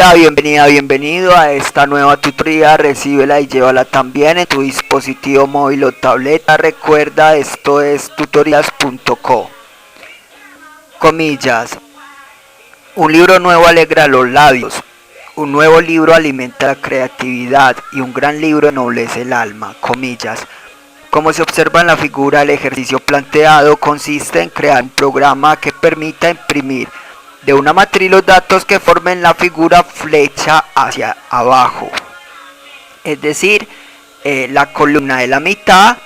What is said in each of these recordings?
Hola, bienvenida, bienvenido a esta nueva tutoría. Recíbela y llévala también en tu dispositivo móvil o tableta. Recuerda, esto es tutorías.co. Comillas. Un libro nuevo alegra los labios. Un nuevo libro alimenta la creatividad y un gran libro ennoblece el alma. Comillas. Como se observa en la figura, el ejercicio planteado consiste en crear un programa que permita imprimir de una matriz los datos que formen la figura flecha hacia abajo, es decir, la columna de la mitad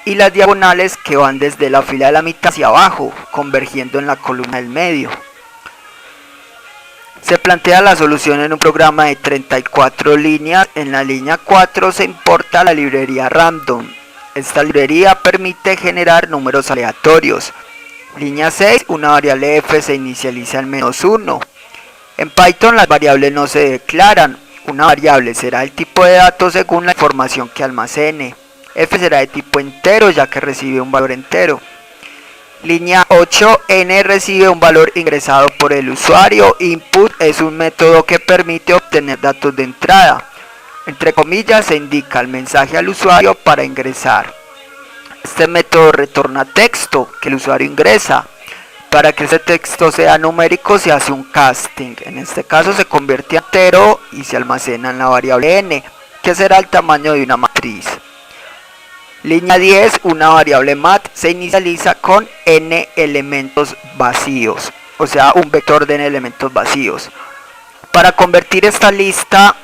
y las diagonales que van desde la fila de la mitad hacia abajo, convergiendo en la columna del medio. Se plantea la solución en un programa de 34 líneas. En la línea 4 se importa la librería Random. Esta librería permite generar números aleatorios. Línea 6, una variable f se inicializa en -1. En Python las variables no se declaran. Una variable será el tipo de datos según la información que almacene. F será de tipo entero ya que recibe un valor entero. Línea 8, n recibe un valor ingresado por el usuario. Input es un método que permite obtener datos de entrada. Entre comillas se indica el mensaje al usuario para ingresar. Este método retorna texto que el usuario ingresa. Para que ese texto sea numérico se hace un casting. En este caso se convierte a entero y se almacena en la variable n, que será el tamaño de una matriz. Línea 10, una variable mat se inicializa con n elementos vacíos, o sea, un vector de n elementos vacíos. Para convertir esta lista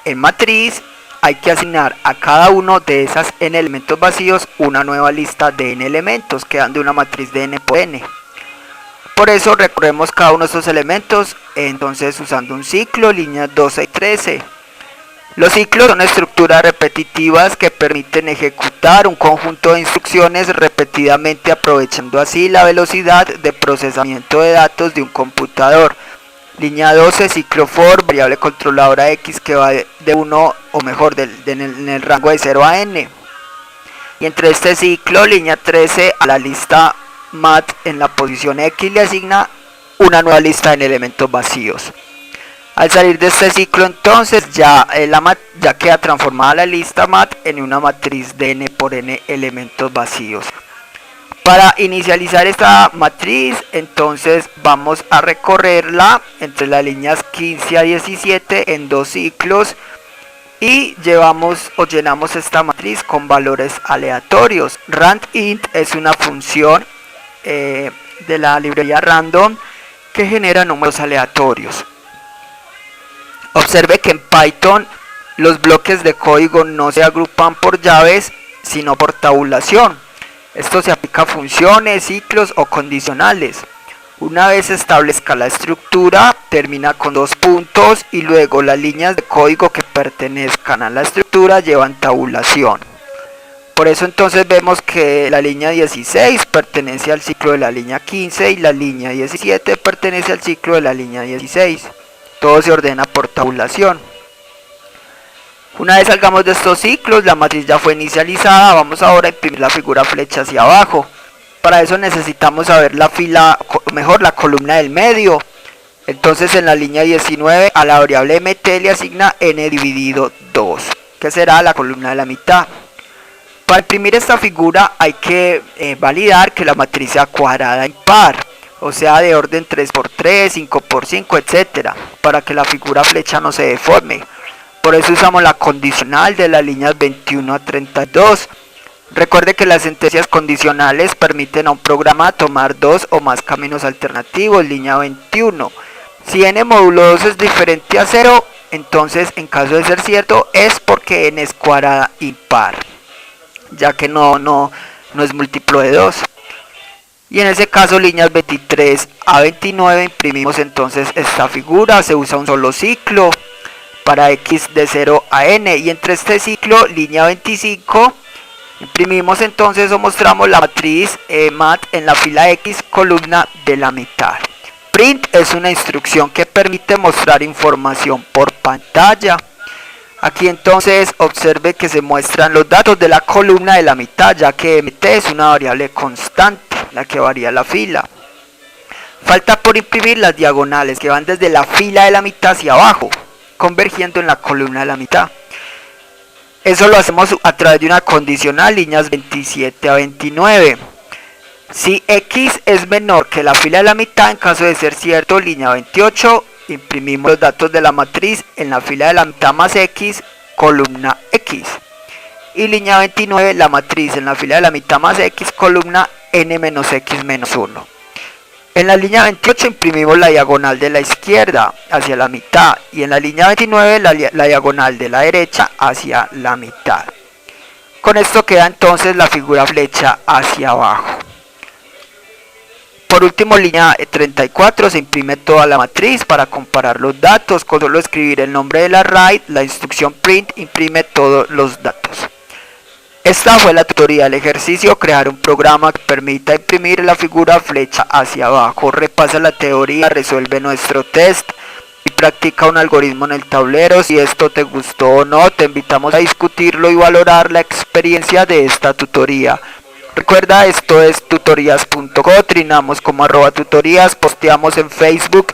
en matriz, hay que asignar a cada uno de esas n elementos vacíos una nueva lista de n elementos, quedando una matriz de n por n. Por eso recorremos cada uno de estos elementos, entonces usando un ciclo, líneas 12 y 13. Los ciclos son estructuras repetitivas que permiten ejecutar un conjunto de instrucciones repetidamente, aprovechando así la velocidad de procesamiento de datos de un computador. Línea 12, ciclo for, variable controladora x que va de 1 o mejor en el rango de 0 a n. Y entre este ciclo, línea 13, a la lista mat en la posición x le asigna una nueva lista de elementos vacíos. Al salir de este ciclo entonces ya queda transformada la lista mat en una matriz de n por n elementos vacíos. Para inicializar esta matriz, entonces vamos a recorrerla entre las líneas 15 a 17 en dos ciclos y llenamos esta matriz con valores aleatorios. RandInt es una función de la librería Random que genera números aleatorios. Observe que en Python los bloques de código no se agrupan por llaves, sino por tabulación. Esto se aplica a funciones, ciclos o condicionales. Una vez se establezca la estructura, termina con dos puntos y luego las líneas de código que pertenezcan a la estructura llevan tabulación. Por eso entonces vemos que la línea 16 pertenece al ciclo de la línea 15 y la línea 17 pertenece al ciclo de la línea 16. Todo se ordena por tabulación. Una vez salgamos de estos ciclos, la matriz ya fue inicializada. Vamos ahora a imprimir la figura flecha hacia abajo. Para eso necesitamos saber la columna del medio. Entonces en la línea 19 a la variable mt le asigna n dividido 2, que será la columna de la mitad. Para imprimir esta figura hay que validar que la matriz sea cuadrada impar, o sea de orden 3×3, 5×5, etc. para que la figura flecha no se deforme. Por eso usamos la condicional de las líneas 21 a 32. Recuerde que las sentencias condicionales permiten a un programa tomar dos o más caminos alternativos. Línea 21. Si n módulo 2 es diferente a 0, entonces en caso de ser cierto es porque n es cuadrada impar, ya que no es múltiplo de 2. Y en ese caso, líneas 23 a 29, imprimimos entonces esta figura. Se usa un solo ciclo para x de 0 a n, y entre este ciclo, línea 25, imprimimos entonces o mostramos la matriz mat en la fila x, columna de la mitad. Print es una instrucción que permite mostrar información por pantalla. Aquí entonces observe que se muestran los datos de la columna de la mitad, ya que mt es una variable constante, la que varía la fila. Falta por imprimir las diagonales que van desde la fila de la mitad hacia abajo. convergiendo en la columna de la mitad. Eso lo hacemos a través de una condicional, líneas 27 a 29. Si X es menor que la fila de la mitad, en caso de ser cierto, línea 28, imprimimos los datos de la matriz en la fila de la mitad más X, columna X. Y línea 29, la matriz en la fila de la mitad más X, columna N menos X menos 1. En la línea 28 imprimimos la diagonal de la izquierda hacia la mitad y en la línea 29 la diagonal de la derecha hacia la mitad. Con esto queda entonces la figura flecha hacia abajo. Por último, línea 34, se imprime toda la matriz para comparar los datos. Con solo escribir el nombre del array, la instrucción print imprime todos los datos. Esta fue la tutoría del ejercicio: crear un programa que permita imprimir la figura flecha hacia abajo. Repasa la teoría, resuelve nuestro test y practica un algoritmo en el tablero. Si esto te gustó o no, te invitamos a discutirlo y valorar la experiencia de esta tutoría. Recuerda, esto es tutorías.co, trinamos como @tutorías, posteamos en Facebook